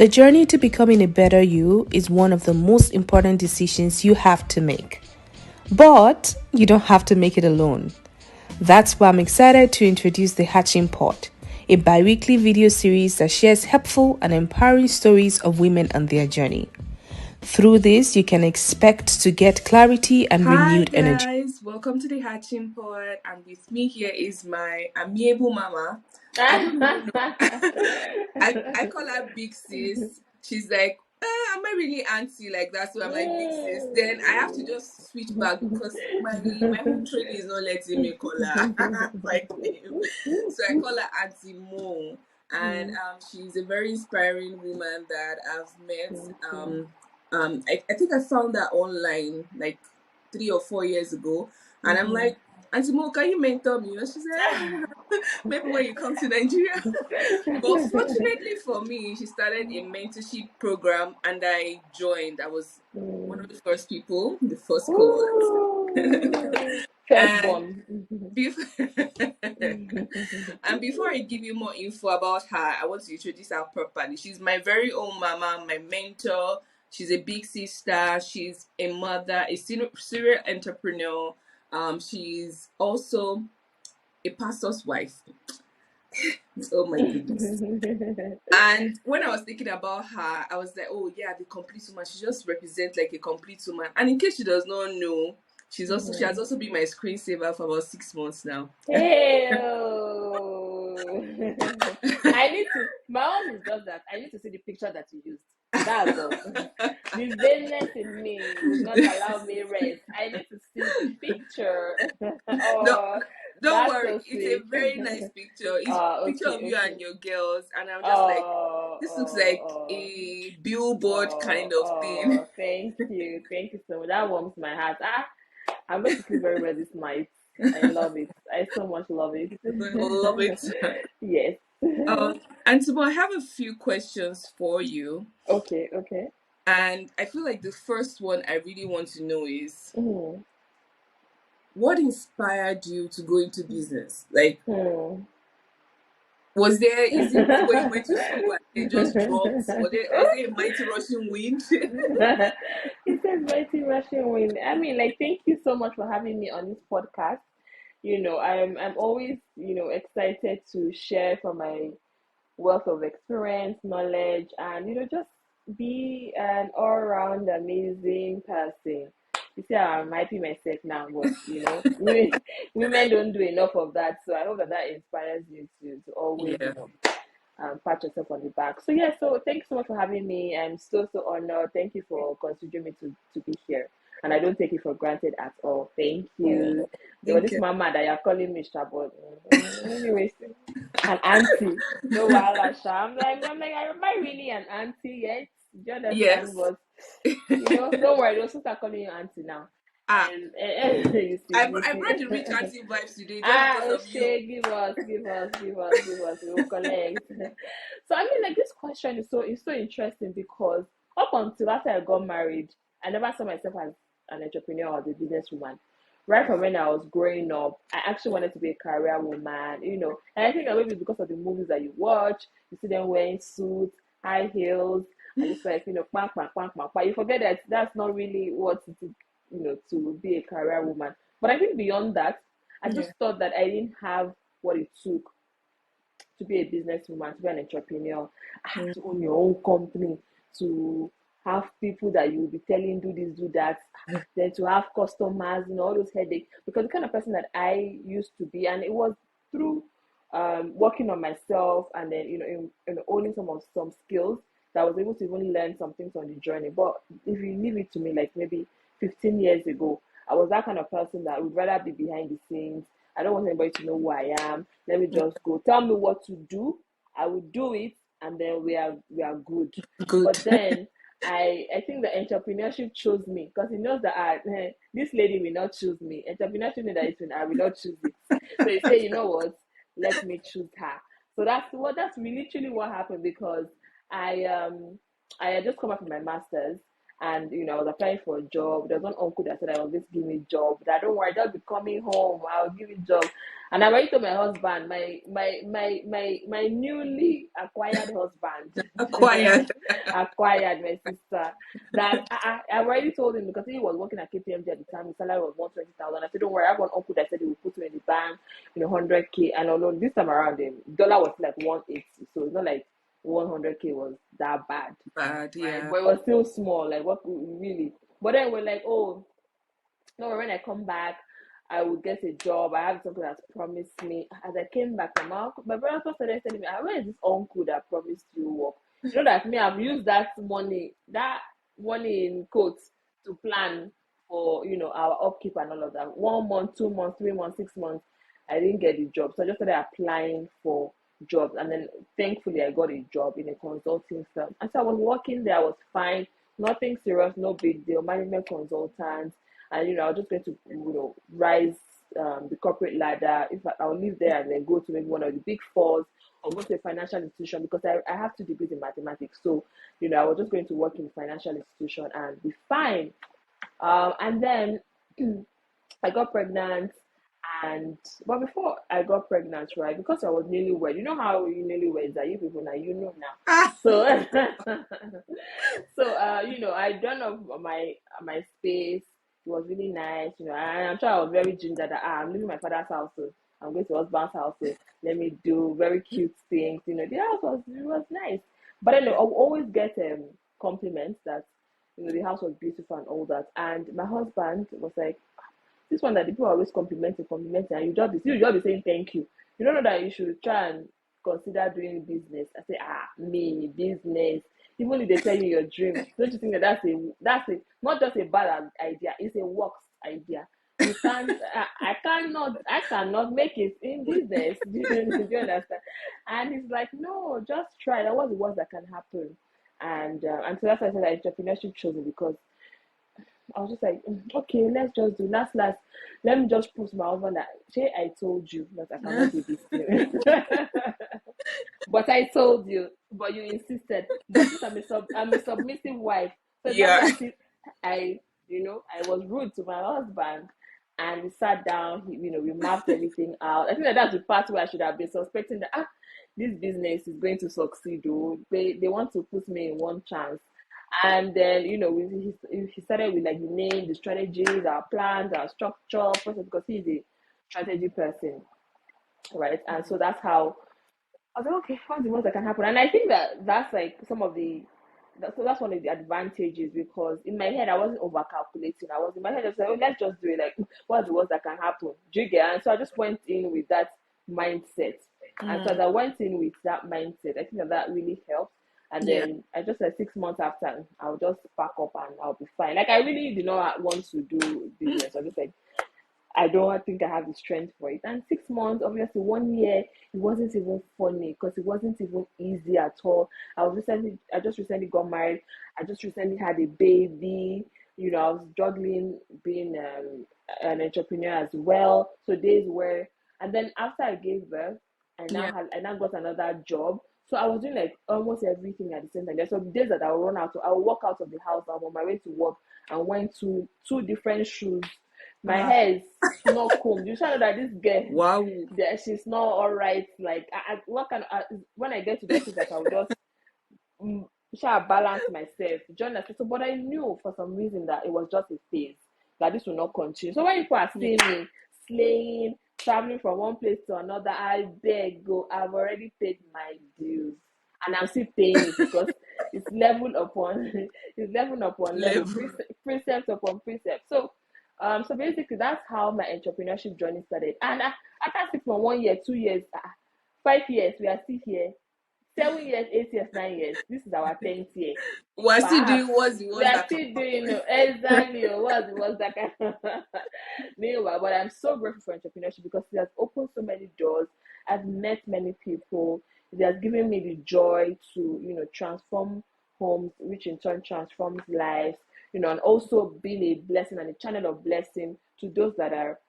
The journey to becoming a better you is one of the most important decisions you have to make. But you don't have to make it alone. That's why I'm excited to introduce the Hatching Pod, a bi weekly video series that shares helpful and empowering stories of women and their journey. Through this, you can expect to get clarity and renewed energy. Hi guys, welcome to the Hatching Pod, and with me here is my amiable mama. I don't really know. I call her Big Sis. She's like, am I really auntie like that? So I'm like Big Sis. Then I have to just switch back because my home training is not letting me call her my name. So I call her Auntie Mo, and she's a very inspiring woman that I've met. I think I found that online like 3 or 4 years ago, and I'm like, Auntie Mo, can you mentor me? And she said, maybe when you come to Nigeria. But fortunately for me, she started a mentorship program, and I joined. I was one of the first people, the first cohort. And Firstborn. before, and before I give you more info about her, I want to introduce her properly. She's my very own mama, my mentor. She's a big sister. She's a mother, a serial entrepreneur. She's also a pastor's wife. Oh my goodness. And when I was thinking about her, I was like, oh yeah, the complete woman. She just represents like a complete woman. And in case she does not know, she has also been my screensaver for about 6 months now. Ew. I need to. My own is just that. I need to see the picture that you used. That's all. The vainess in me would not allow me rest. I need to see the picture. No, Oh, don't that's worry. so It's a sweet. very nice picture. It's a picture of Okay, you okay. and your girls, and I'm just like, Oh, this looks oh, like oh, a billboard kind oh, of thing. oh. Thank you so much. That warms my heart. I'm going to sleep very well this night. I love it. I so much love it. Love it. Yes. And so I have a few questions for you, Okay, okay. and I feel like the first one I really want to know is Hmm. what inspired you to go into business? Like, Hmm. is it when you went to school and it just dropped, or was there a mighty rushing wind? It says mighty Russian wind. I mean, like, thank you so much for having me on this podcast. I'm always, excited to share from my wealth of experience, knowledge, and just be an all-round amazing person. You see, I'm hyping myself now, but women don't do enough of that. So I hope that inspires you to always, Yeah. pat yourself on the back. So yeah, so thanks so much for having me. I'm so honored. Thank you for considering me to be here. And I don't take it for granted at all. Thank you. Oh, There was thank this you. mama that you're calling me Shabot. Anyways, an auntie. No wahala, sha. I'm like, am I really an auntie yet? Do you understand? Yes. But don't worry, they'll start calling you auntie now. Ah, You see, I brought the rich auntie vibes today just because of you. Oshay, give us, we will collect. So I mean, like this question is so interesting because up until after I got married, I never saw myself as an entrepreneur or as a businesswoman. Right from when I was growing up, I actually wanted to be a career woman, And I think that maybe because of the movies that you watch, you see them wearing suits, high heels, and it's like, bang, bang, bang, bang, but you forget that that's not really what it is, to be a career woman. But I think beyond that, I Yeah. just thought that I didn't have what it took to be a businesswoman, to be an entrepreneur. I have Mm. to own your own company, to have people that you will be telling do this, do that, then to have customers, all those headaches. Because the kind of person that I used to be, and it was through working on myself and then in owning some skills that I was able to even learn some things on the journey. But if you leave it to me, like maybe 15 years ago, I was that kind of person that would rather be behind the scenes. I don't want anybody to know who I am. Let me just go. Tell me what to do. I will do it, and then we are good. Good. But then I think the entrepreneurship chose me because it knows that this lady will not choose me. Entrepreneurship knows that I will not choose it. So you say, you know what? Let me choose her. So that's literally what happened because I I had just come up with my masters And I was applying for a job. There was one uncle that said, "I will just give me a job. That don't worry, just be coming home. I'll give you a job." And I went to my husband, my newly acquired husband, Acquired. acquired my sister. That I already told him, because he was working at KPMG at the time. His salary was 120,000. I said, "Don't worry, I have one uncle that said he will put you in the bank, 100K." And although this time around, the dollar was like 180, so it's not like 100K was that bad. Bad, yeah. Right? But it was still small. Like, what really? But then we're like, "Oh no, when I come back, I will get a job. I have something that's promised me." As I came back, my brother started telling me, "Where is this uncle that promised you work?" That me, I've used that money in quotes, to plan for, our upkeep and all of that. 1 month, 2 months, 3 months, 6 months, I didn't get the job. So I just started applying for jobs. And then thankfully I got a job in a consulting firm. And so I was working there, I was fine, nothing serious, no big deal, management consultant. And I was just going to, rise the corporate ladder. If I'll leave there and then go to maybe one of the big fours, or go to a financial institution, because I have 2 degrees in mathematics. So, I was just going to work in a financial institution and be fine. And then I got pregnant. But before I got pregnant, right, because I was newlywed, you know how you newlyweds are, you people now, now. So, I done up my space. It was really nice, and I'm sure I was very ginger that I'm leaving my father's house, so I'm going to husband's house, so let me do very cute things. The house was nice, but then I always get compliments that the house was beautiful and all that. And my husband was like, "This one that the people are always complimenting, and you just be saying thank you. You don't know that you should try and consider doing business." I say, me, business. Even if they tell you your dream, don't you think that that's a not just a bad idea, it's a works idea. You can't, I cannot make it in business. Do you understand? And he's like, "No, just try. That was the worst that can happen." And so that's why I said that entrepreneurship chose me, because I was just like, "Okay, let's just do last. Let me just prove to my husband that, say, I told you that I cannot do this thing." But I told you, but you insisted. But since I'm a submissive wife, so it's not Yeah. as if I was rude to my husband. And we sat down, we mapped everything out. I think that's the part where I should have been suspecting that, this business is going to succeed, though. They want to put me in one chance. And then, he started with, like, the name, the strategies, our plans, our structure, process, because he's a strategy person, right? And so that's how I was like, "Okay, what's the worst that can happen?" And I think that's like that's one of the advantages, because in my head I wasn't over calculating. I was in my head, I was like, "Oh, let's just do it. Like, what's the worst that can happen?" Do you get? And so I just went in with that mindset. And so as I went in with that mindset, I think that really helped. And Yeah. then I just, like, 6 months after, I'll just pack up and I'll be fine. Like, I really did not want to do business. I just like, I don't think I have the strength for it. And 6 months, obviously, 1 year, it wasn't even funny, because it wasn't even easy at all. I just recently got married. I just recently had a baby. I was juggling being an entrepreneur as well. So days where, and then after I gave birth, Yeah. I now got another job. So I was doing, like, almost everything at the same time. There's some days that I'll run out. So I'll walk out of the house. I'm on my way to work and went to two different shoes. My hair is not combed. You should know that this girl, Wow. she's not all right. Like, when I get to the office, like, I'll just shall balance myself. Join us. So, but I knew for some reason that it was just a phase, that this will not continue. So when people are seeing me slaying, traveling from one place to another, I beg, go. I've already paid my dues, and I'm still paying it, because it's level upon level, precept upon precept. So basically, that's how my entrepreneurship journey started. And after 6 months, 1 year, 2 years, 5 years, we are still here. 7 years, 8 years, 9 years. This is our 10th year. We're still doing Perhaps what's the we worst are that can still doing exactly what's that kind. Meanwhile, but I'm so grateful for entrepreneurship, because it has opened so many doors. I've met many people. It has given me the joy to transform homes, which in turn transforms lives. And also being a blessing and a channel of blessing to those that are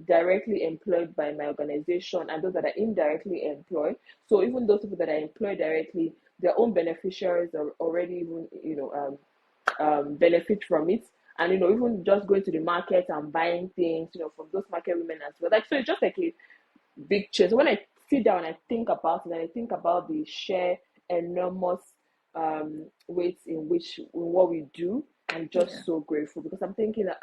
directly employed by my organization, and those that are indirectly employed. So even those people that are employed directly, their own beneficiaries are already even benefit from it. And even just going to the market and buying things, from those market women as well. Like, so it's just like a big change. So when I sit down and I think about it, and I think about the sheer enormous weight in what we do, I'm just so grateful, because I'm thinking that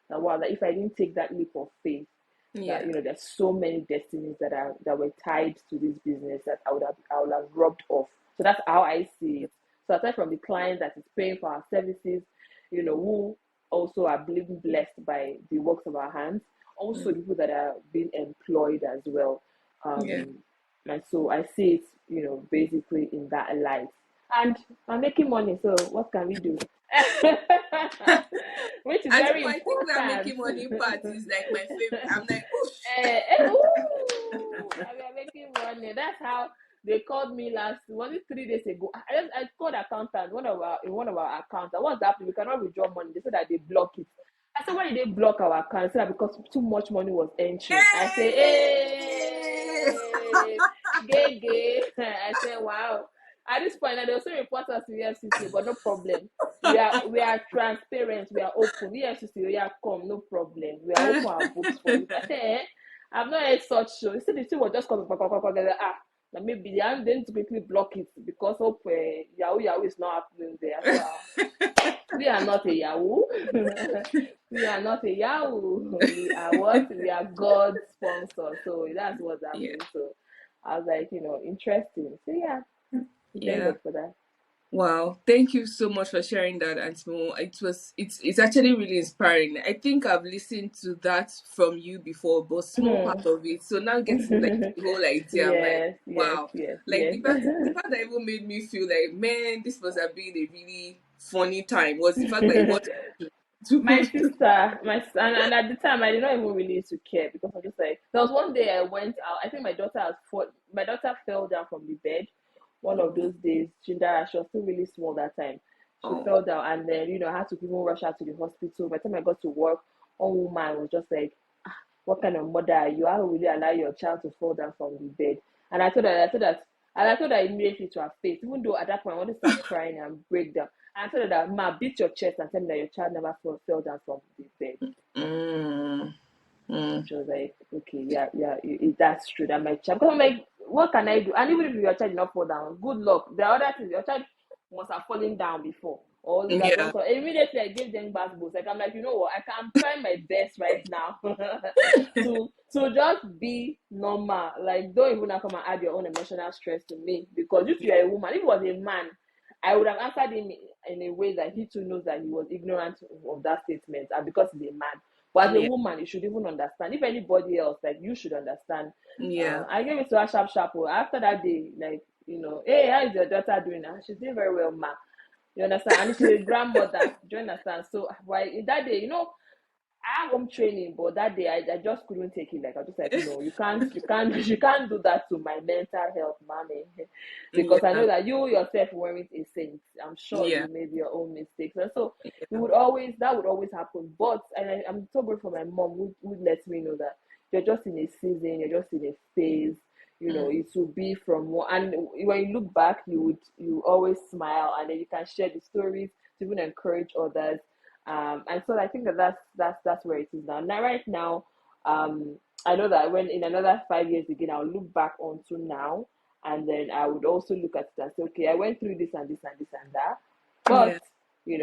wow, that if I didn't take that leap of faith, that there's so many destinies that were tied to this business that I would have rubbed off. So that's how I see it. So aside from the client that is paying for our services, who also are being blessed by the works of our hands, also the people that are being employed as well. And so I see it, basically in that light. And I'm making money, so what can we do? Which is And very I think that important. making money part is like my favorite. I'm like, We are making money. That's how they called me was it 3 days ago? I called accountant, in one of our accounts. What's happening? We cannot withdraw money. They said that they block it. I said, why did they block our account? They said that because too much money was entering. I say, hey, gay. I say, wow. At this point, they also report us to EFCC, but no problem. We are transparent. We are open. EFCC, we are come, no problem. We are open our books for you. I say, I've not heard such show. He said the thing was just coming. That maybe they need to quickly block it because hope Yahoo is not happening there. So, we are not a Yahoo. We are not a Yahoo. We are what? We are God's sponsor. So that's what's happening. So I was like, interesting. So thank God for that. Wow, thank you so much for sharing that, Antimo. It's actually really inspiring. I think I've listened to that from you before, but small part of it. So now getting like the whole idea, I'm like, wow. Yes. The part that even made me feel like, man, this must have been a really funny time was the fact that you wanted my sister, and at the time I did not even really used to care, because I'm just like, there was one day I went out. I think my daughter fell down from the bed. One of those days, she was still really small that time. She fell down, and then I had to even rush her to the hospital. By the time I got to work, one woman was just like, "What kind of mother are you? How will you allow your child to fall down from the bed?" And I told her immediately to her face, even though at that point I wanted to start crying and break down. And I told her that, "Ma, beat your chest and tell me that your child never fell down from the bed." She was like, okay, that's true. That my child. Because I'm like, what can I do? And even if your child did not fall down, good luck. The other thing, your child must have fallen down before. Or immediately I gave them bath boots. Like, I'm like, you know what? I can try my best right now to just be normal. Like, don't even come and add your own emotional stress to me, because if you're a woman, if it was a man, I would have answered him in a way that he too knows that he was ignorant of that statement, and because he's a man. But as a woman, you should even understand. If anybody else, like, you should understand. I gave it to her sharp. After that day, like, hey, how is your daughter doing now? She's doing very well, ma. You understand? And she's a grandmother. Do you understand? So, why that day, I have home training, but that day I just couldn't take it. Like, I was just like, no, you can't do that to my mental health, mommy, because I know that you yourself weren't a saint. I'm sure you made your own mistakes, and so that would always happen. But I'm so grateful for my mom who lets me know that you're just in a season, you're just in a phase. It will be from one, and when you look back, you always smile, and then you can share the stories to even encourage others. And so I think that's where it is now. Now, right now, I know that when in another 5 years again, I'll look back onto now, and then I would also look at it and say, okay, I went through this and this and this and that, but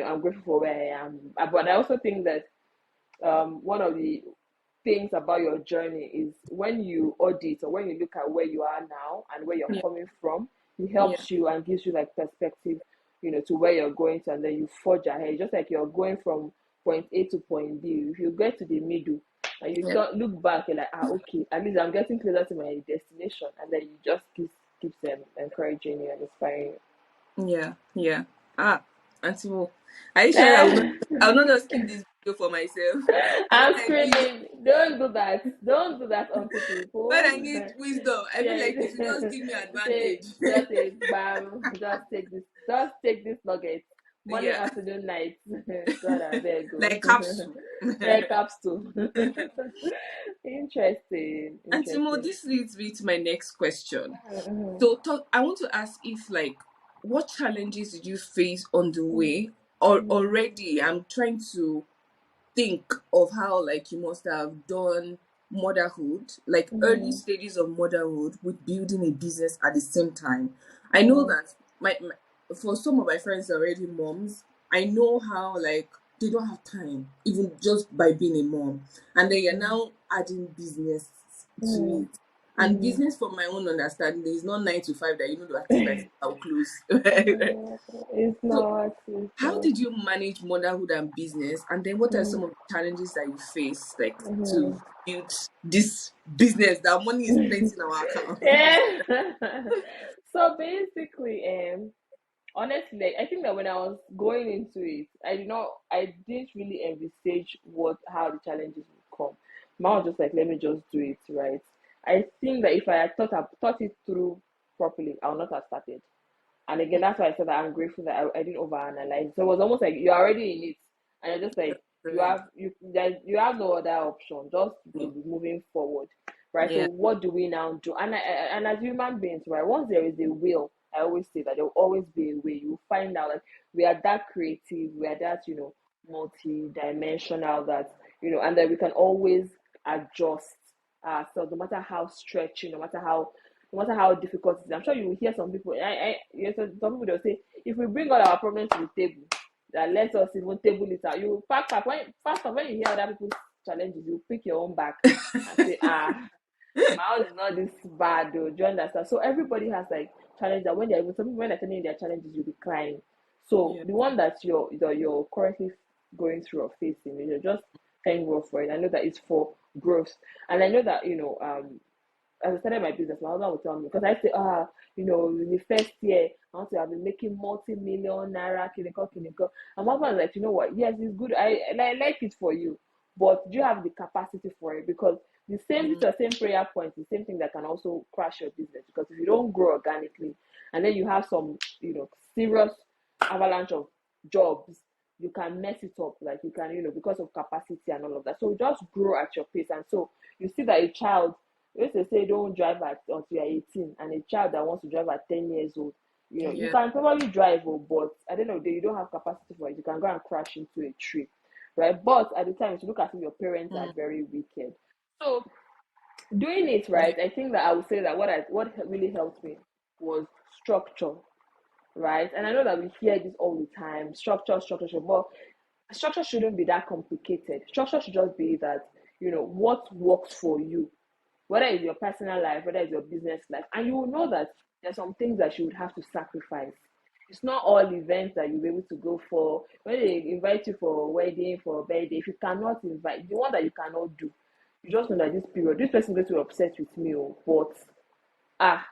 I'm grateful for where I am. But I also think that one of the things about your journey is when you audit, or when you look at where you are now and where you're coming from, it helps you and gives you like perspective, to where you're going to, and then you forge ahead. Just like you're going from point A to point B. If you get to the middle and you don't look back, you're like, okay, at least I'm getting closer to my destination, and then you just keep them encouraging you and inspiring you. Yeah. Auntie Mo, are you sure I'll not just keep this video for myself? I'm screaming, don't do that unto people. But I need wisdom. I feel like if you just give me advantage. Just take this nugget. Morning, afternoon, night. God, I beg you. Like capsule. Like capsule. Interesting. Auntie Mo, this leads me to my next question. So I want to ask if, like, what challenges did you face on the way already I'm trying to think of how like you must have done motherhood, like early Mm-hmm. stages of motherhood with building a business at the same time. I know Mm-hmm. that for some of my friends that are already moms, I know how like they don't have time even just by being a mom, and then you're now adding business to Mm-hmm. it. And business, from my own understanding, is not 9 to 5 that you know that is by 6 I'll close. It's So not. It's how not. did you manage motherhood and business? And then what are some of the challenges that you face, like to Mm-hmm. build this business that money is plenty in our account? Yeah. So basically, honestly, like, I think that when I was going into it, I didn't really envisage how the challenges would come. Mom was just like, let me just do it, right? I think that if I had thought it through properly, I would not have started. And again, that's why I said that I'm grateful that I didn't overanalyze. So it was almost like you're already in it, and you're just like Right. you have no other option just to be moving forward, right? So Yeah. what do we now do? And as human beings, right? Once there is a will, I always say that there will always be a way. You find out like we are that creative, we are that multi-dimensional that and that we can always adjust ourselves, no matter how stretching, no matter how difficult it is. I'm sure you will hear some people. Some people they'll say, if we bring all our problems to the table, that let us even table it out. You pack when you hear other people's challenges, you pick your own back and say, my own is not this bad though. Do you understand? So everybody has like challenge that when they're even some people when they're telling you their challenges, you'll be crying. So Yeah. the one that you're currently going through or facing, just thank God for it. I know that it's for growth, and I know that as I started my business, my husband would tell me because I say, in the first year, I want to have been making multi-million naira, clinical. And my husband was like, you know what? Yes, it's good. I like it for you, but do you have the capacity for it? Because the same prayer point, the same thing that can also crash your business. Because if you don't grow organically, and then you have some, serious avalanche of jobs, you can mess it up. Like you can, because of capacity and all of that. So just grow at your pace. And so you see that a child if they say don't drive until you're 18, and a child that wants to drive at 10 years old, you Yeah. can probably drive, but at the end of the day, you don't have capacity for it. You can go and crash into a tree, right? But at the time, if you look at it, your parents are Mm. very wicked. So doing it Yeah. right, I think that I would say that what really helped me was structure, right? And I know that we hear this all the time, structure, structure, structure, but structure shouldn't be that complicated. Structure should just be that, what works for you, whether it's your personal life, whether it's your business life, and you will know that there's some things that you would have to sacrifice. It's not all events that you'll be able to go for. When they invite you for a wedding, for a birthday, if you cannot invite, the one that you cannot do, you just know that this period, this person is going to be upset with me, but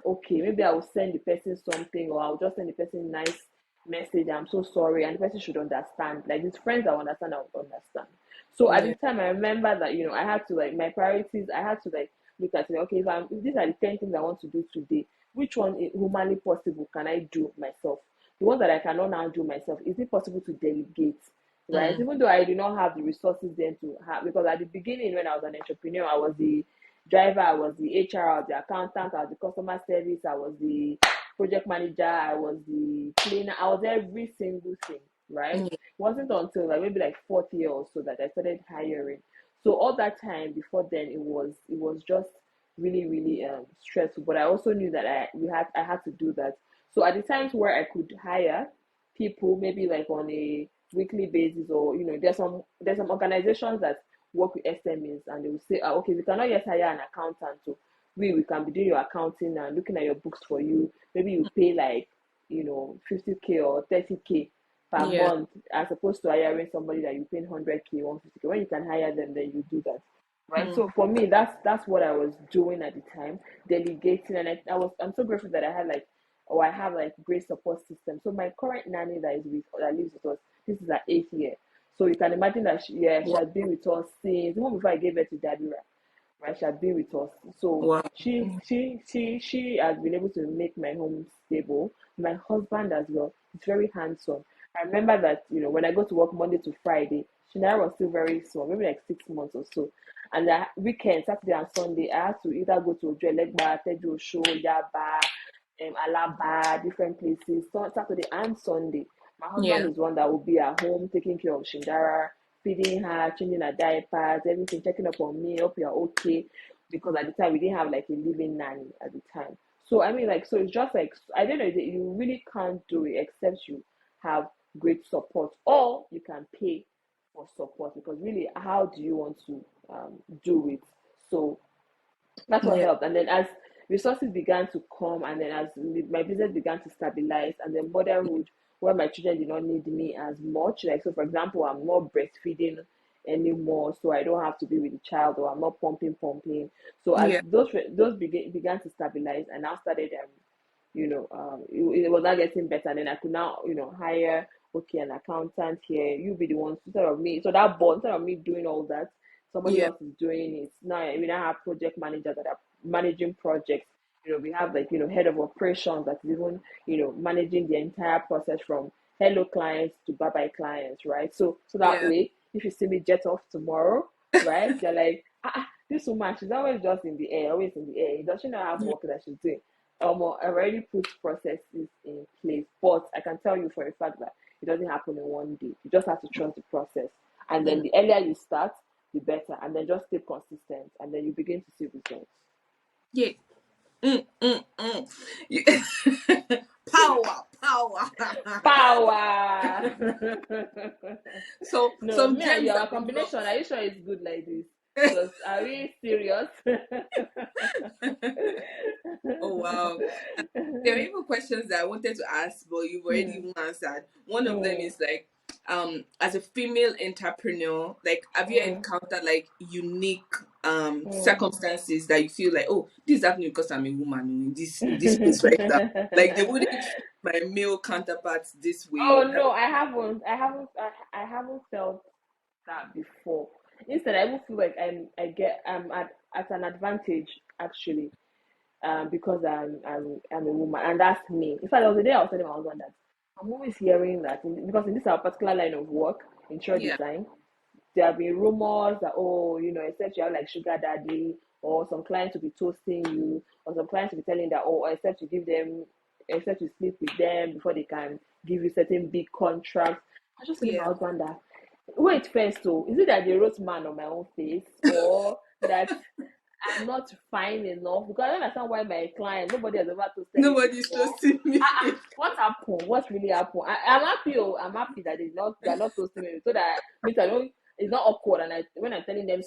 okay, maybe I will send the person something, or I'll just send the person a nice message. I'm so sorry, and the person should understand. Like his friends that understand, I would understand. So at the Yeah. time, I remember that I had to like my priorities. I had to like look at it. Okay, if these are the 10 things I want to do today, which one is humanly possible can I do myself? The ones that I cannot now do myself, is it possible to delegate? Right? Mm. Even though I do not have the resources then to have, because at the beginning when I was an entrepreneur, I was the driver, I was the HR, I was the accountant, I was the customer service, I was the project manager, I was the cleaner, I was every single thing, right? Yeah. It wasn't until like maybe like fourth year or so that I started hiring. So all that time before then, it was just really really stressful. But I also knew that I had to do that. So at the times where I could hire people, maybe like on a weekly basis, or there's some organizations that work with SMEs, and they will say, okay, we cannot yet hire an accountant, so we can be doing your accounting and looking at your books for you. Maybe you pay like 50K or 30K per Yeah. month, as opposed to hiring somebody that you pay 100K, 150K. When you can hire them, then you do that. Right. Mm. So for me, that's what I was doing at the time, delegating, and I'm so grateful that I have like great support system. So my current nanny that lives with us, this is her 8th year. So you can imagine that she Wow. has been with us since even before I gave birth to Dabira, right? She has been with us. So Wow. she has been able to make my home stable. My husband as well. He's very handsome. I remember that, when I go to work Monday to Friday, Shinara was still very small, maybe like 6 months or so. And the weekend, Saturday and Sunday, I had to either go to Ojuelegba, Teju Osho, Yaba, Alaba, different places, Saturday and Sunday. My husband is one that will be at home taking care of Shindara, feeding her, changing her diapers, everything, checking up on me, hope you're okay. Because at the time we didn't have like a living nanny at the time. So I mean, like, so it's just like, I don't know, you really can't do it except you have great support, or you can pay for support, because really, how do you want to do it? So that's what Yeah. helped. And then as resources began to come, and then as my business began to stabilize, and then motherhood, where my children did not need me as much. Like, so for example, I'm not breastfeeding anymore, so I don't have to be with the child, or I'm not pumping. So as Yeah. those began to stabilize, and now started it was not getting better. And then I could now, hire, okay, an accountant here. You be the ones instead of me. So that board, instead of me doing all that, somebody Yeah. else is doing it. Now we now have project managers that are managing projects. We have, like, head of operations that is even, managing the entire process from hello clients to bye bye clients, right? So that Yeah. way, if you see me jet off tomorrow, right, you're like, this woman, she's always just in the air, always in the air. Does she not have Yeah. work that she's doing? I already put processes in place, but I can tell you for a fact that it doesn't happen in one day. You just have to trust the process, and then the earlier you start, the better, and then just stay consistent, and then you begin to see results. Yeah. Yeah. Power, power. Power. So No, some me and you, gems our have been combination. dropped. Are you sure it's good like this? Because are we serious? Oh wow. There are even questions that I wanted to ask, but you've already Hmm. even answered. One of them Hmm. is like, as a female entrepreneur, like, have you Hmm. encountered like unique Hmm. circumstances that you feel like, oh, this is happening because I'm a woman in this place right now. Like they wouldn't treat my male counterparts this Oh way. no, I haven't. I haven't felt that before. Instead, I even feel like I'm at an advantage, actually, because I'm a woman, and that's me. In fact, there was a day I was telling my husband that I'm always hearing that, because in this our particular line of work, interior Yeah, design, there have been rumors that, oh, except you have like sugar daddy, or some clients will be toasting you, or some clients will be telling that, oh, except you sleep with them before they can give you certain big contracts. I was just telling my yeah. husband that, wait, first, though, is it that they wrote man on my own face, or that I'm not fine enough? Because I don't understand why my client, nobody has ever toasted me Nobody's before. trusting me. What happened? What really happened? I'm happy. Oh, I'm happy that they're not toasting me, so that means I don't. It's not awkward. And when I'm telling them,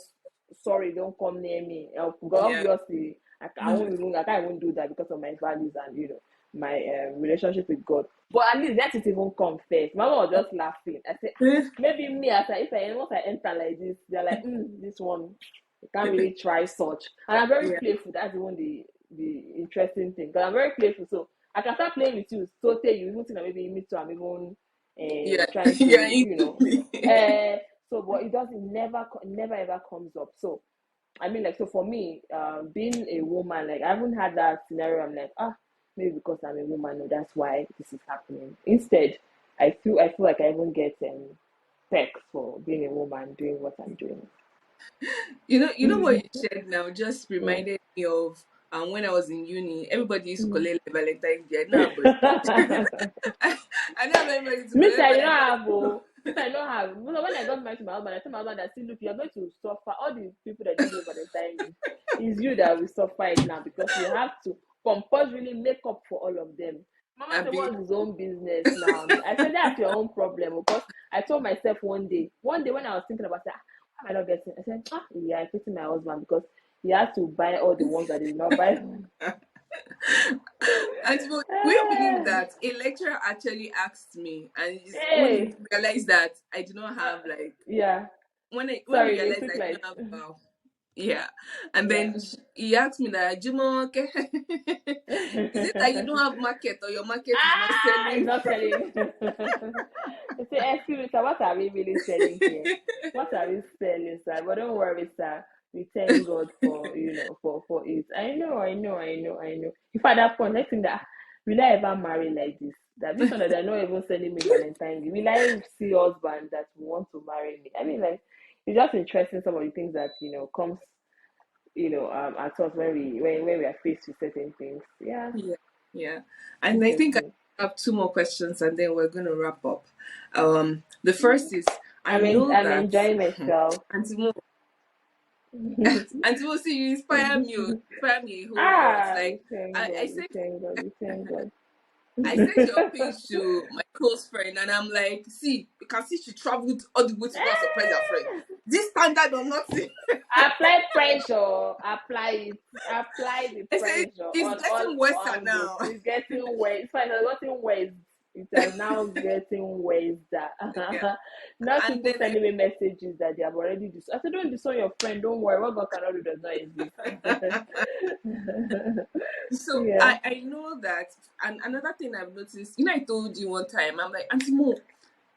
sorry, don't come near me. Because Yeah. obviously, I can't even do that because of my values and, my relationship with God. But at least let it even come first. Mama was just laughing. I said, maybe me, once I enter like this, they're like, this one, you can't really try such. And I'm very Yeah. playful. That's even the interesting thing. Because I'm very playful, so I can start playing with you. So tell you even think that maybe me too. I'm even Yeah. trying Yeah. to, so, but it doesn't never ever comes up. So I mean, like, so for me, being a woman, like, I haven't had that scenario. I'm like, maybe because I'm a woman, no, that's why this is happening. Instead, I feel like I even get perks for being a woman doing what I'm doing. You know what you said now just Mm. reminded me of when I was in uni. Everybody used to Mm. collect Valentine's Day. I don't have birthday. I don't have anybody to Me collect say you don't Valentine's have, oh. Me say I don't have. You when I got married to my husband, I told my husband that, see, look, you're going to suffer. All the people that give you Valentine's is you that will suffer it now, because you have to compulsorily make up for all of them. Mama said, Abby. what's his own business now? I said, that's your own problem. Because I told myself one day when I was thinking about that, why am I not getting? I said, yeah, I pity my husband, because he has to buy all the ones that he did not buy. And so, will you believe that a lecturer actually asked me, and when he Hey, realized that I do not have like yeah. when he Sorry, you realized speak I do like, not have yeah, and yeah. then he asked me that, Jumoke, is it that you don't have market or your market is not It's selling? not selling. I say, excuse me, sir, what are we really selling here? What are we selling, sir? But don't worry, sir. We thank God for, for it. I know. If at that point, I think that, will I ever marry like this? That this one that they're not even sending me Valentine's Day. Will I see husband that want to marry me? I mean, like, it's just interesting, some of the things that, comes, at us when we are faced with certain things. Yeah, Yeah, yeah. And I think interesting. I have two more questions and then we're going to wrap up. The first is, I know I'm that enjoying myself. Auntie Mo, Auntie Mo, see, you inspire me, inspire me a whole lot. We Like, thank I, I God, we sent thank God, we thank God. I sent your page to my close friend, and I'm like, see, you can see she traveled all the way to go and surprise her friend. This standard or nothing. Apply pressure, apply the I say pressure it's on all getting worse angles. now. It's getting worse. It's fine, it's getting worse. It is now getting worse. Yeah, Not and people then sending me messages that they have already I said, don't disown your friend, don't worry, what God cannot do does not exist. so Yeah. I know that, and another thing I've noticed, I told you one time, I'm like, Auntie Mo,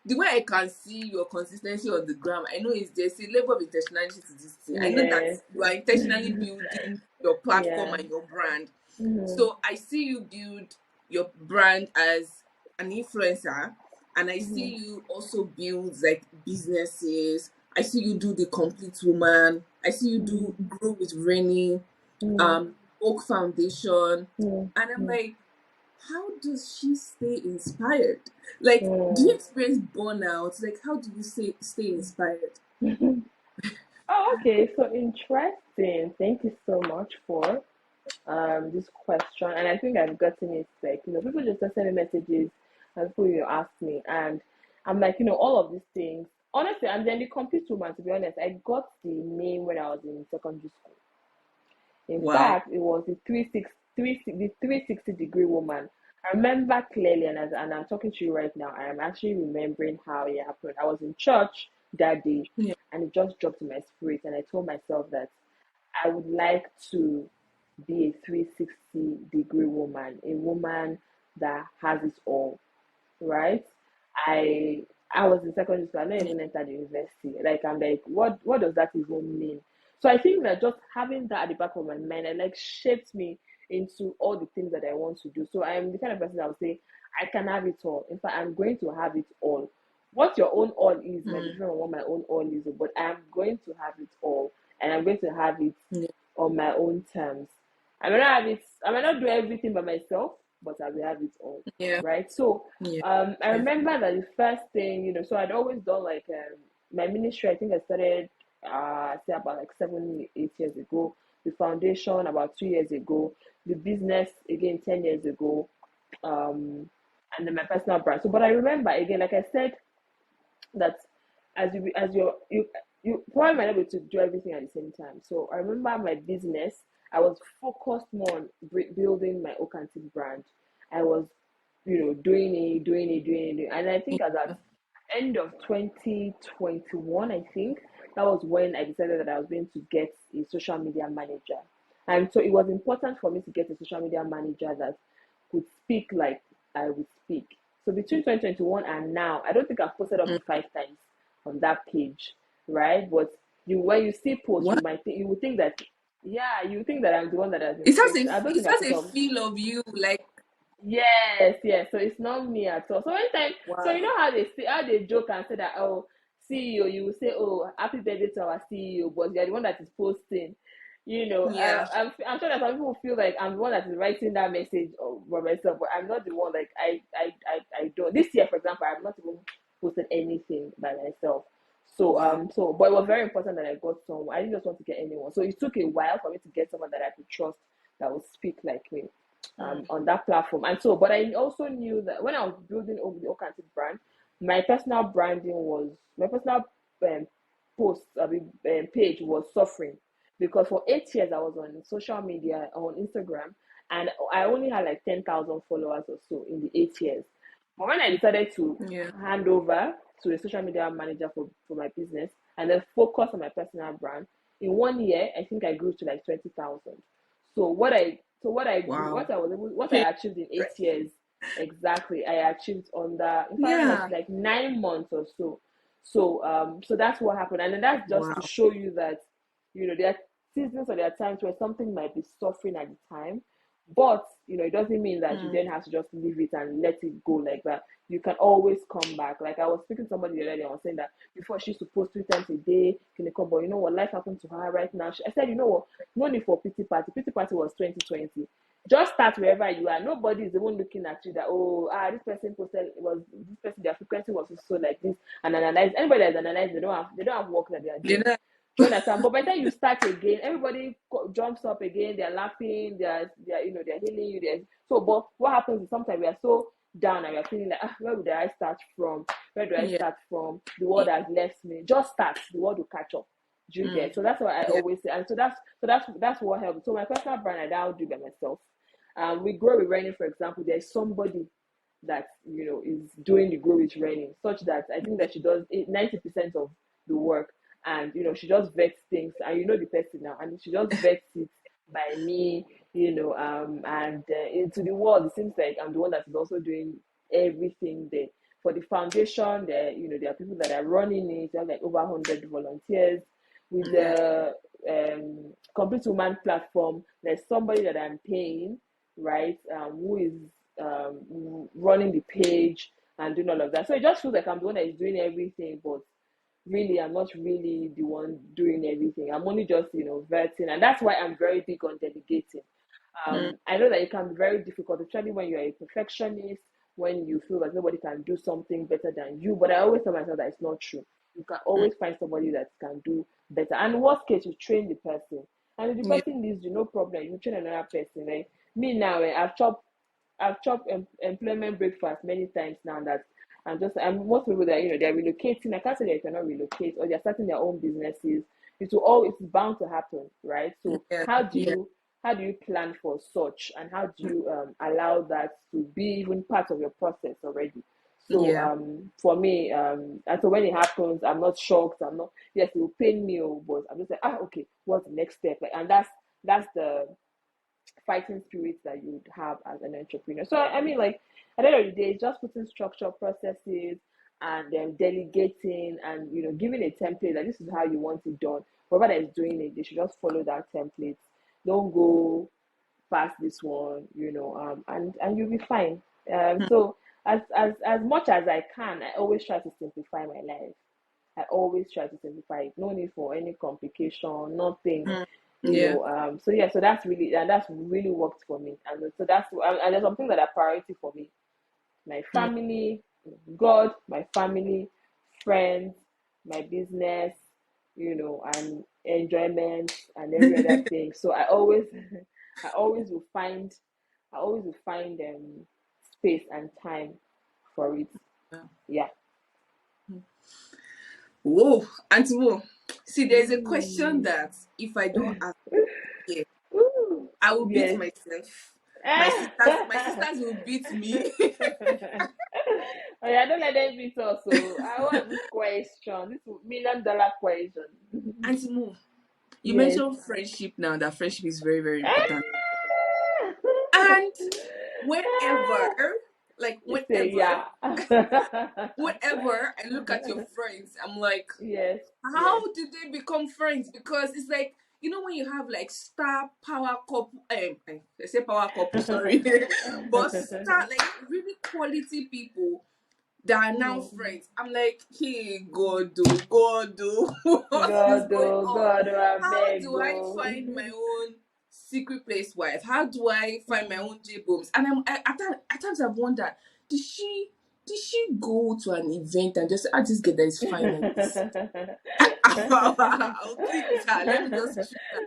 the way I can see your consistency on the gram, I know there's a level of intentionality to this thing. I know that Yes. you are intentionally building your platform Yeah. and your brand. Mm-hmm. So I see you build your brand as an influencer, and I Mm-hmm. see you also build like businesses. I see you do the complete woman. I see you do grow with Rennie, Mm-hmm. Oak Foundation, and I'm Mm-hmm. like, how does she stay inspired? Like, do you experience burnout? Like, how do you stay inspired? Mm-hmm. Oh, okay. So interesting. Thank you so much for this question. And I think I've gotten it like, people just send me messages and people you ask me. And I'm like, all of these things. Honestly, and then the complete woman, to be honest, I got the name when I was in secondary school. In Wow. fact, it was the 360 degree woman. I remember clearly, and I'm talking to you right now. I am actually remembering how it happened. I was in church that day, Yeah. and it just dropped in my spirit, and I told myself that I would like to be a 360-degree woman, a woman that has it all, right? I I was in secondary school. I didn't Yeah. even enter the university. Like I'm like, what does that even mean? So I think that just having that at the back of my mind, and like shaped me into all the things that I want to do. So I am the kind of person that would say I can have it all. In fact, I'm going to have it all. What your own all is might be Mm. different from what my own all is, but I'm going to have it all, and I'm going to have it Yeah. on my own terms. I may not have it. I may not do everything by myself, but I will have it all, Yeah. right? So Yeah. I remember that the first thing, so I'd always done like my ministry. I think I started, say about like 7, 8 years ago. The foundation about 2 years ago. The business again 10 years ago. Um, and then my personal brand. So, but I remember again, like I said, that as you probably might not be able to do everything at the same time. So I remember my business. I was focused more on building my Okantic brand. I was, doing it, and I think at that end of 2021, I think that was when I decided that I was going to get a social media manager, and so it was important for me to get a social media manager that could speak like I would speak. So between 2021 and now, I don't think I've posted up Mm. to 5 times on that page, right? But when you see posts, What? you would think that, yeah, you think that I'm the one that has been posting. I don't It think I has put a up. feel of you, like, Yes, yes. So it's not me at all. So anytime, so you wow. know how they joke and say that, oh, CEO, you will say, oh, happy birthday to our CEO, but you're the one that is posting. Yeah. I'm sure that some people feel like I'm the one that is writing that message by myself, but I'm not the one. Like I don't. This year, for example, I've not even posted anything by myself. So Wow. but it was very important that I got someone. I didn't just want to get anyone. So it took a while for me to get someone that I could trust that would speak like me Mm. on that platform. And so, but I also knew that when I was building over the Okantic brand, my personal um, page was suffering because for 8 years I was on social media on Instagram, and I only had like 10,000 followers or so in the 8 years. But when I decided to Yeah. hand over to a social media manager for my business and then focus on my personal brand, in 1 year I think I grew to like 20,000. So Wow. what Okay. I achieved in 8 years, exactly, I achieved under, in fact, Yeah. like 9 months or so. So that's what happened, and then that's just to Wow. show you that there are seasons or there are times where something might be suffering at the time, but it doesn't mean that you Mm. then have to just leave it and let it go like that. You can always come back. Like I was speaking to somebody the other day, I was saying that before she used to post 3 times a day, can you come? But you know what, life happened to her right now. I said, you know what, no need for pity party. Pity party was 2020. just start wherever you are. Nobody is even looking at you that, this person posted was this person, their frequency was so like this, and analyze. Anybody that's analyzed, they don't have work that they are You doing. know, Do you understand? But by the time you start again, everybody jumps up again. They're laughing. They're healing you. But what happens is sometimes we are so down and we are feeling like, where do I start from? Where do I yeah, start from? The world has left me. Just start. The world will catch up. Do you get? So that's what I yeah, always say. And so that's what helps. So my personal brand, I now do by myself. We grow with Rennie, for example. There's somebody that is doing the grow with Rennie, such that I think that she does 90% of the work, and she just vets things, and the person now, and she just vets it by me, and into the world. It seems like I'm the one that is also doing everything there. For the foundation, there are people that are running it. There are like over 100 volunteers. With yeah, the Complete Woman platform, there's somebody that I'm paying, right? Who is running the page and doing all of that. So it just feels like I'm the one that is doing everything, but really I'm not really the one doing everything. I'm only just vetting, and that's why I'm very big on delegating. I know that it can be very difficult, especially when you're a perfectionist, when you feel like nobody can do something better than you. But I always tell myself that it's not true. You can always find somebody that can do better. And worst case, you train the person. And if the yeah, person leaves you, no problem. You train another person. Like me now, I've chopped employment breakfast many times now that I'm most people that they're relocating. I can't say they cannot relocate or they're starting their own businesses. It's bound to happen, right? So yeah, how do you plan for such, and how do you allow that to be even part of your process already? So yeah, for me, and so when it happens, I'm not shocked. I'm not, yes, it will pain me, but I'm just like, okay, what's the next step? Like, and that's the fighting spirit that you would have as an entrepreneur. So I mean, like, at the end of the day, it's just putting structure, processes, and then delegating, and giving a template that this is how you want it done. Whoever that is doing it, they should just follow that template. Don't go past this one, and you'll be fine. So as much as I can, I always try to simplify my life. I always try to simplify it. No need for any complication, nothing. yeah, So yeah, so that's really worked for me, and so and there's something that are priority for me: my family, God, my family, friends, my business, and enjoyment and every other thing. So I always, I always will find, space and time for it. yeah. Yeah. Whoa, Auntie Whoa. See, there's a question Mm. that if I don't ask here, Ooh, I will beat yes. myself. My sisters will beat me. Oh, yeah, don't let them beat us. So I want this question. This $1 million question. Auntie Mo, you Yes. mentioned friendship now, that friendship is very, very important. Ah! And whenever, like You say yeah. whenever I look at your friends, I'm like, Yes, yes. how did they become friends? Because it's like, when you have like star power couple, I say power couple, sorry, but star, like really quality people that are now Mm. friends. I'm like, hey, God, do, what is God, going oh, on? God, oh, I How beg, do I oh. find my own secret place wife? How do I find my own J booms? And at times I've wondered, did she did she go to an event and just say, this girl that is fine like this? I'll click with her. Let me just choose her.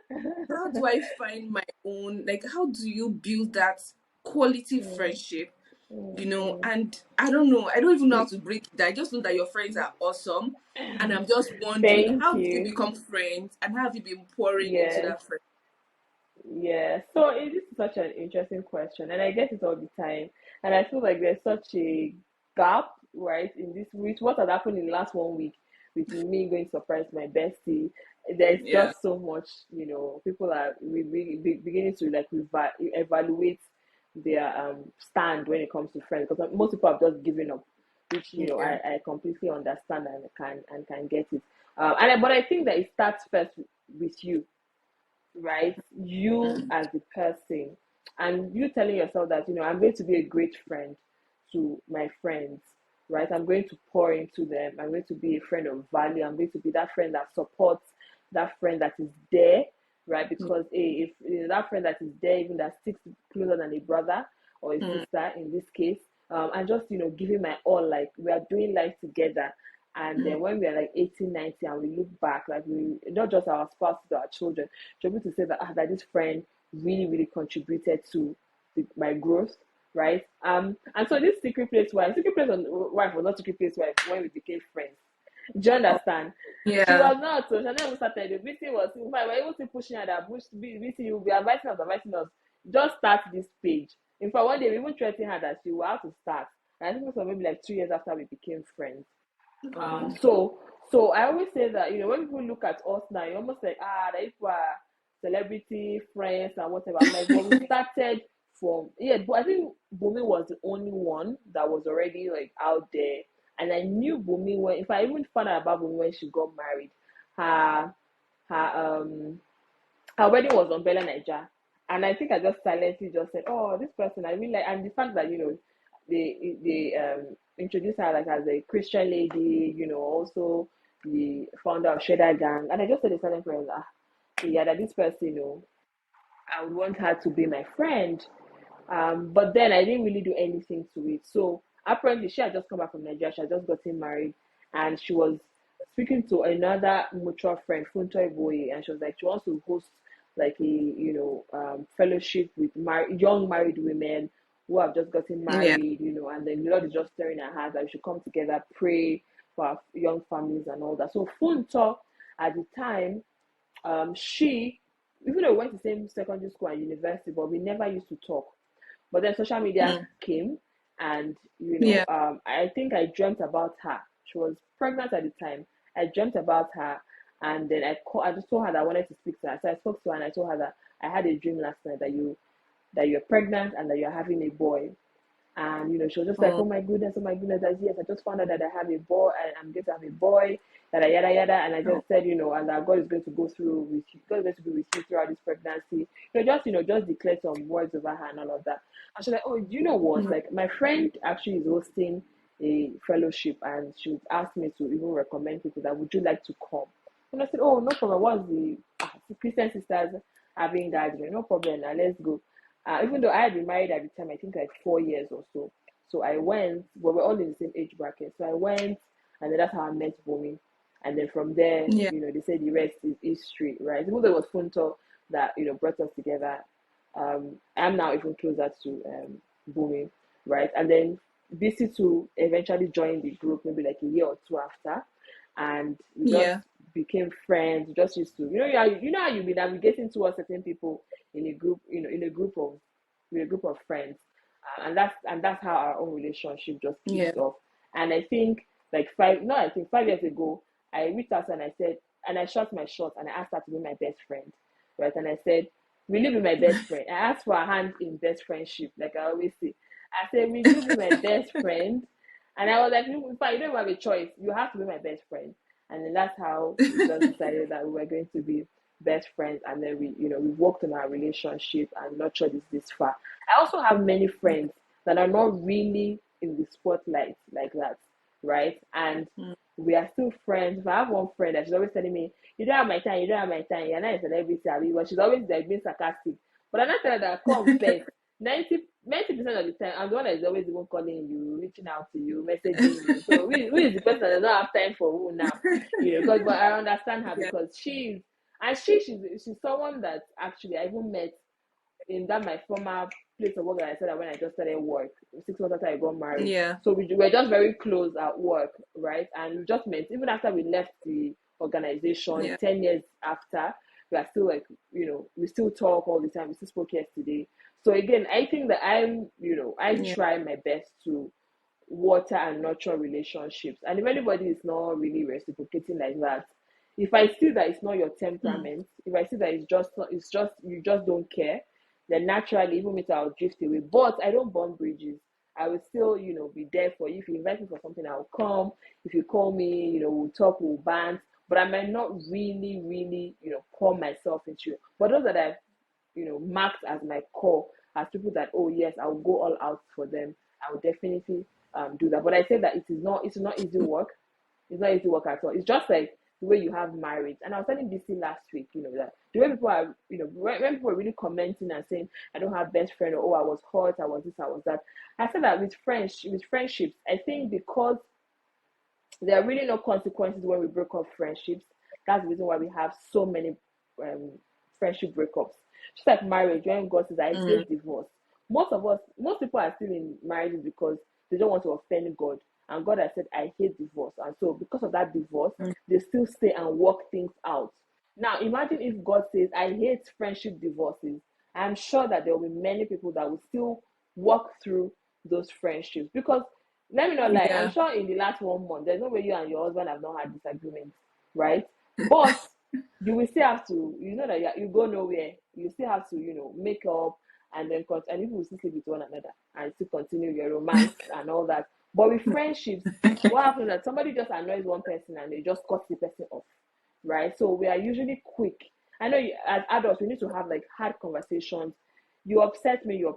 How do I find my own? Like, how do you build that quality Mm, friendship? mm. And I don't know. I don't even know how Mm. to break it down. I just know that your friends are awesome. And I'm just wondering, Thank how did they you. become friends? And how have you been pouring into Yes. that friend? Yeah, so this is such an interesting question, and I get it all the time. And I feel like there's such a gap, right, in this, with what had happened in the last 1 week with me going to surprise my bestie. There's Yeah. just so much, people are beginning to like evaluate their stand when it comes to friends, because most people have just given up, which Yeah. I completely understand and can get it. But I think that it starts first with you, right? You as the person, and you telling yourself that, I'm going to be a great friend to my friends, right? I'm going to pour into them. I'm going to be a friend of value. I'm going to be that friend that supports, that friend that is there, right? Because if that friend that is there, even that sticks closer than a brother or a sister in this case, and just giving my all, like we are doing life together. And then when we are like 18, 19, and we look back, like we not just our spouses, our children, to be able to say that that this friend really, really contributed to my growth, right? And so this secret place wife was not secret place wife when we became friends. Do you understand? She Yeah. was not. So she never started. The BT was, in fact, we're even still pushing her that BT, you'll be advising us. Just start this page. In fact, one day we even threatened her that she will have to start. And I think it was maybe like 2 years after we became friends. So I always say that when people look at us now, you're almost like that if we're celebrity friends and whatever. I'm like, well, we started from but I think Bumi was the only one that was already like out there, and I knew Bumi when, if I even found out about Bumi when she got married, her her um her wedding was on Bella Naija, and I think I just silently just said, "Oh, this person I really like," and the fact that they introduced her like as a Christian lady, also the founder of Shredder Gang, and I just said a silent prayer, yeah, that this person, I would want her to be my friend. But then I didn't really do anything to it. So apparently she had just come back from Nigeria, she had just gotten married, and she was speaking to another mutual friend, Funtoy Boye, and she was like, she wants to host like a fellowship with young married women who have just gotten Yeah. married, and then the Lord is just stirring her heart that we should come together, pray for our young families and all that. So Funto at the time, she, even though we went to the same secondary school and university, but we never used to talk. But then social media came, and Yeah. I think I dreamt about her. She was pregnant at the time. I dreamt about her, and then I just told her that I wanted to speak to her. So I spoke to her and I told her that I had a dream last night that you're pregnant and that you're having a boy. And she was just like, oh my goodness, that yes, I just found out that I have a boy, and I'm going to have a boy, that yada yada. And I just said, and that God is going to go through with you, God is going to be with you throughout this pregnancy. Just declare some words over her and all of that. And she's like, oh, do you know what? Like, my friend actually is hosting a fellowship, and she would ask me to even recommend people that would you like to come. And I said, oh, no problem. What's the Christian sisters having gathering? No problem. Now let's go. Even though I had been married at the time, I think like 4 years or so. So I went, but we're all in the same age bracket. So I went, and then that's how I met Bumi. And then from there, Yeah. they say the rest is history, right? Even though it was Funto that, brought us together, I'm now even closer to Bumi, right? And then BC2 eventually joined the group maybe like a year or two after. And we just Yeah. became friends. We just used to, how you be navigating towards certain people in a group, with a group of friends, and that's how our own relationship just Yeah. kicked off. And I think like 5 years ago, I reached out and I said, and I shot my shot, and I asked her to be my best friend, right? And I said, will you be my best friend? I asked for a hand in best friendship, like I always say. I said, will you be my best friend? And I was like, in fact, you don't have a choice. You have to be my best friend. And then that's how we just decided that we were going to be best friends. And then we worked on our relationship and nurtured this far. I also have many friends that are not really in the spotlight like that, right? And we are still friends. If I have one friend that she's always telling me, you don't have my time, you don't have my time, you're not a celebrity, but she's always like being sarcastic. But I'm not telling her that come first. 90% of the time, I'm the one that is always even calling you, reaching out to you, messaging you. So who is the person that does not have time for who now? Because but I understand her Yeah. because she's someone that actually I even met in that my former place of work that I said that when I just started work 6 months after I got married. Yeah. So we were just very close at work, right? And we just met even after we left the organization. Yeah. 10 years after, we are still like we still talk all the time. We still spoke yesterday. So again, I think that I Yeah. try my best to water and nurture relationships. And if anybody is not really reciprocating like that, if I see that it's not your temperament, if I see that it's just you just don't care, then naturally even me I'll drift away. But I don't burn bridges. I will still, be there for you. If you invite me for something, I'll come. If you call me, we'll talk, we'll band. But I might not really, really, pour myself into it. But those that I've, marked as my core, as people that, oh yes, I'll go all out for them. I will definitely do that. But I say that it's not easy work. It's not easy work at all. It's just like the way you have marriage. And I was telling BC last week, that the way people are, when people are really commenting and saying, I don't have best friend, or oh, I was hurt, I was this, I was that. I said that with friendships, I think because there are really no consequences when we break up friendships. That's the reason why we have so many um, friendship breakups. Just like marriage, when God says, I hate divorce. Most people are still in marriages because they don't want to offend God. And God has said, I hate divorce. And so, because of that divorce, they still stay and work things out. Now, imagine if God says, I hate friendship divorces. I'm sure that there will be many people that will still walk through those friendships because let me not lie, I'm Yeah. sure in the last 1 month, there's no way you and your husband have not had disagreements, right? But you will still have to, that you go nowhere. You still have to, make up and then and people will still sleep with one another and still continue your romance and all that. But with friendships, what happens is that somebody just annoys one person and they just cut the person off, right? So we are usually quick. I know as adults, we need to have like hard conversations. You upset me, you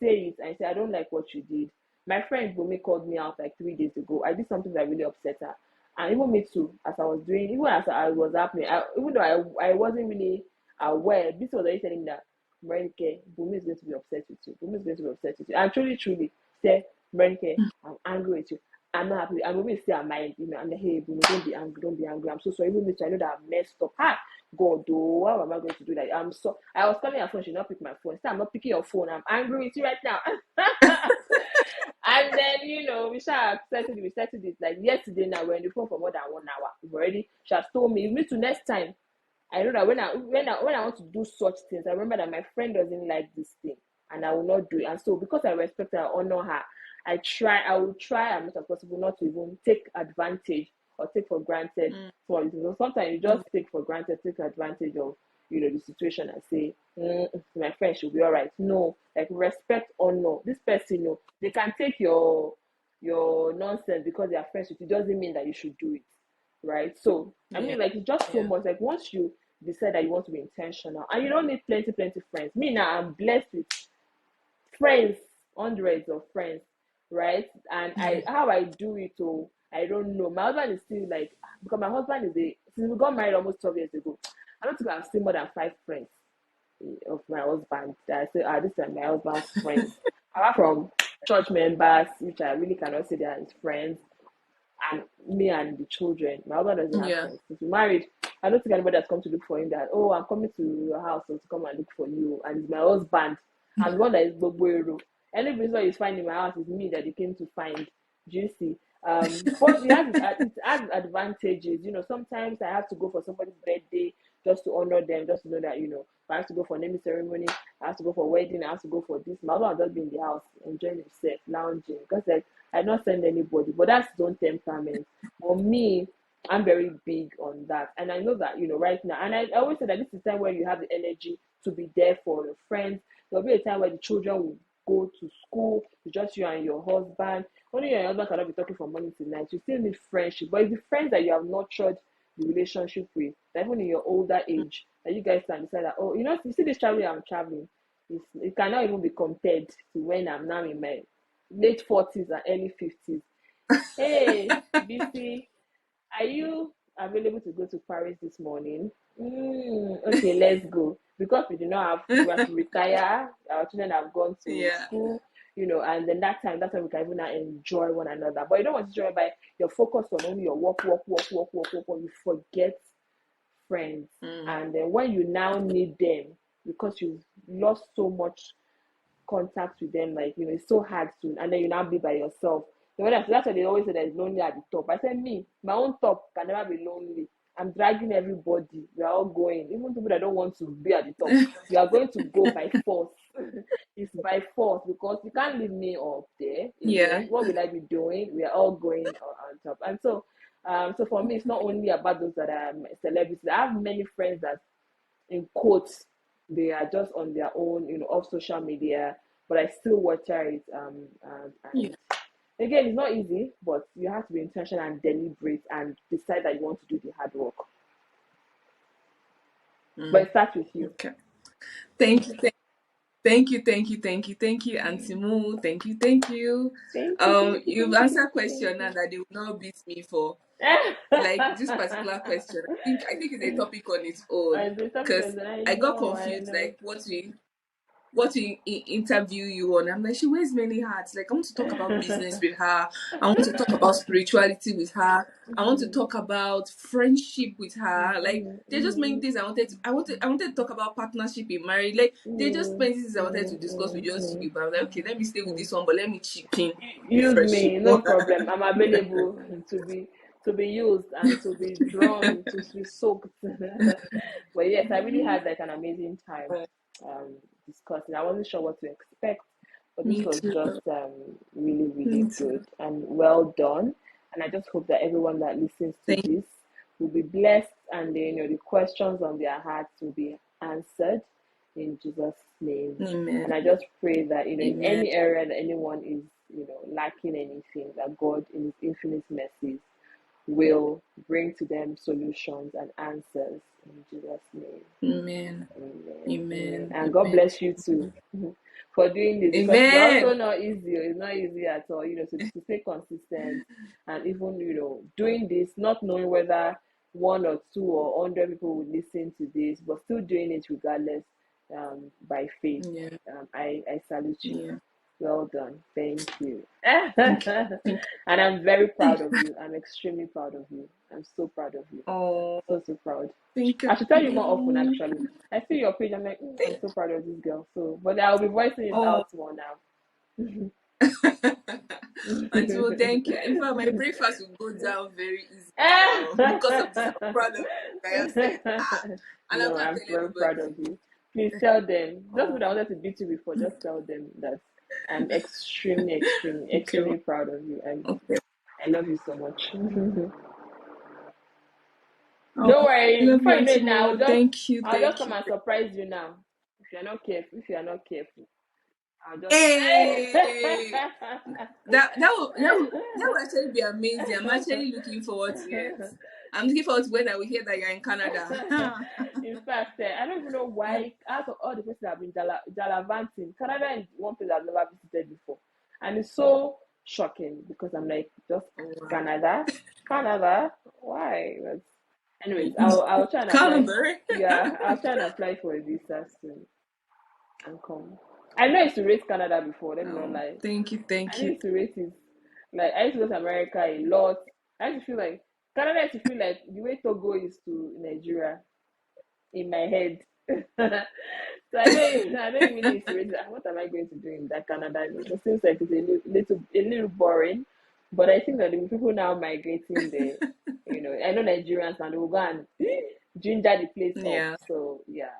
say it, and you say, I don't like what you did. My friend Bumi called me out like 3 days ago. I did something that really upset her. And even me too, as I was doing, even as I was happening, even though I wasn't really aware, this was already telling me that, Merenike, Bumi is going to be upset with you. Bumi is going to be upset with you. And truly, say, Merenike, I'm angry with you. I'm not happy. I'm going to say, I'm like, hey, Bumi, don't be angry. I'm so sorry. Even me too, I know that I messed up. Hi, God, oh, why am I going to do that? I was calling her phone, she did not pick my phone. So I'm not picking your phone. I'm angry with you right now. And then, we shall we settled it like yesterday now. We're on the phone for more than 1 hour. We've already, she has told me, to next time. I know that when I want to do such things, I remember that my friend doesn't like this thing and I will not do it. And so because I respect her, I honor her, I will try as much as possible not to even take advantage or take for granted. So sometimes you just take advantage of the situation and say, my friend should be all right. No, like respect or no. This person, no, they can take your nonsense because they are friends with you. Doesn't mean that you should do it, right? So I mean, like it's just so much. Like once you decide that you want to be intentional, and you don't need plenty friends. Me now, I'm blessed with friends, hundreds of friends, right? And how I do it, I don't know. My husband is still like, because my husband since we got married almost 12 years ago, I don't think I've seen more than 5 friends of my husband that I say, this is my husband's friends. Apart from church members, which I really cannot say they are his friends, and me and the children. My husband doesn't have friends. Since we married, I don't think anybody has come to look for him that, oh, I'm coming to your house to come and look for you. And it's my husband. I'm the one that is Boboero. Any reason he's finding my house is me that he came to find. Do you see? But it has advantages. Sometimes I have to go for somebody's birthday just to honor them, just to know that, I have to go for naming ceremony, I have to go for wedding, I have to go for this. My husband will just be in the house enjoying himself, lounging. Because like I don't send anybody, but that's his own temperament. For me, I'm very big on that. And I know that, right now, and I always say that this is the time where you have the energy to be there for your friends. There'll be a time where the children will go to school, it's just you and your husband. Only you and your husband cannot be talking from morning to night. You still need friendship. But it's the friends that you have nurtured the relationship with, that even in your older age, that you guys can decide that, oh, you see this traveling I'm traveling, it cannot even be compared to when I'm now in my late 40s and early 50s. Hey, BC, are you available to go to Paris this morning? Okay, let's go. Because we do not we have to retire, our children have gone to school, and then that's when we can even now enjoy one another. But you don't want to enjoy by you're focused on only your work, you forget friends. And then when you now need them, because you've lost so much contact with them, like it's so hard to, and then you now be by yourself. So that's why they always say that it's lonely at the top. I said, me, my own top can never be lonely. I'm dragging everybody. We are all going, even people that don't want to be at the top. We are going to go by force. It's by force because you can't leave me up there. What will I be doing? We are all going on top. And so, so for me, it's not only about those that are celebrities. I have many friends that, in quotes, they are just on their own, off social media, but I still watch it. And again, it's not easy, but you have to be intentional and deliberate and decide that you want to do the hard work. But it starts with you. Okay. Thank you, Auntie Moo. Thank you. Thank you. You've answered a question now that they will not beat me for. Like this particular question, I think it's a topic on its own And the topic because is, I I got know, I confused, know. like what to interview you on. I'm like, she wears many hats. Like, I want to talk about business with her. I want to talk about spirituality with her. I want to talk about friendship with her. Like, there's just many things I wanted to talk about partnership in marriage. Like, there's just many things I wanted to discuss with just you. But I'm like, okay, let me stay with this one, but let me chip in with Use friendship. me, no problem. I'm available to be used and to be drawn, to be soaked. But yes, I really had like an amazing time discussing. I wasn't sure what to expect, but this Me was too. just really, Me really too. good and well done. And I just hope that everyone that listens to Thank this will be blessed, and the questions on their hearts will be answered in Jesus' name. you. Amen. And I just pray that in Amen. any area that anyone is lacking anything, that God in His infinite mercies will bring to them solutions and answers in Jesus' name. Amen. Amen. Amen. Amen. And God Amen. bless you too for doing this, because it's also Amen. not easy. It's not easy at all, to stay consistent, and even doing this, not knowing whether one or two or 100 people will listen to this, but still doing it regardless, by faith. Yeah. I salute you. Yeah. Well done. Thank you. Thank you. Thank And I'm very proud you. of you. I'm extremely proud of you. I'm so proud of you. Oh, So proud. thank I should tell you more often, you. actually. I see your page. I'm like, I'm so proud of this girl. So, but I'll be voicing it Oh, out more now. Until thank you. In fact, my breakfast will go down very easy now because of this. I'm proud of you. Like I said, and I'm No, gonna I'm tell very proud of everybody. you. Please tell them. Those Oh, people that wanted to beat you before, just tell them that I'm extremely, extremely, okay, extremely proud of you. okay. I love you so much. Oh, Don't I worry. love Before you, you know Auntie it now, Mo. Thank you, I'll just thank come you. and surprise you now. If you're not careful, I'll just. Hey, that will actually be amazing. I'm actually looking forward to it. I'm looking forward to when I will hear that you're in Canada. In fact, I don't even know why, out of all the places I've been gallivanting, Canada is one place I've never visited before. And it's so shocking because I'm like, just Oh, wow. Canada? Canada? Why? But anyways, I'll try and apply. Canada. Yeah, I'll try and apply for a visa soon and come. I know it's to rate Canada before, let me not Oh, lie. thank you, I thank know you. it's to rate it. Like, I used to go to America a lot. I used to feel like Canada used to feel like the way Togo is to Nigeria in my head. So I don't even need to read that. What am I going to do in that Canada? It seems like it's a little boring. But I think that the people now migrating there, I know Nigerians and they will go and ginger the place up. Yeah. So yeah,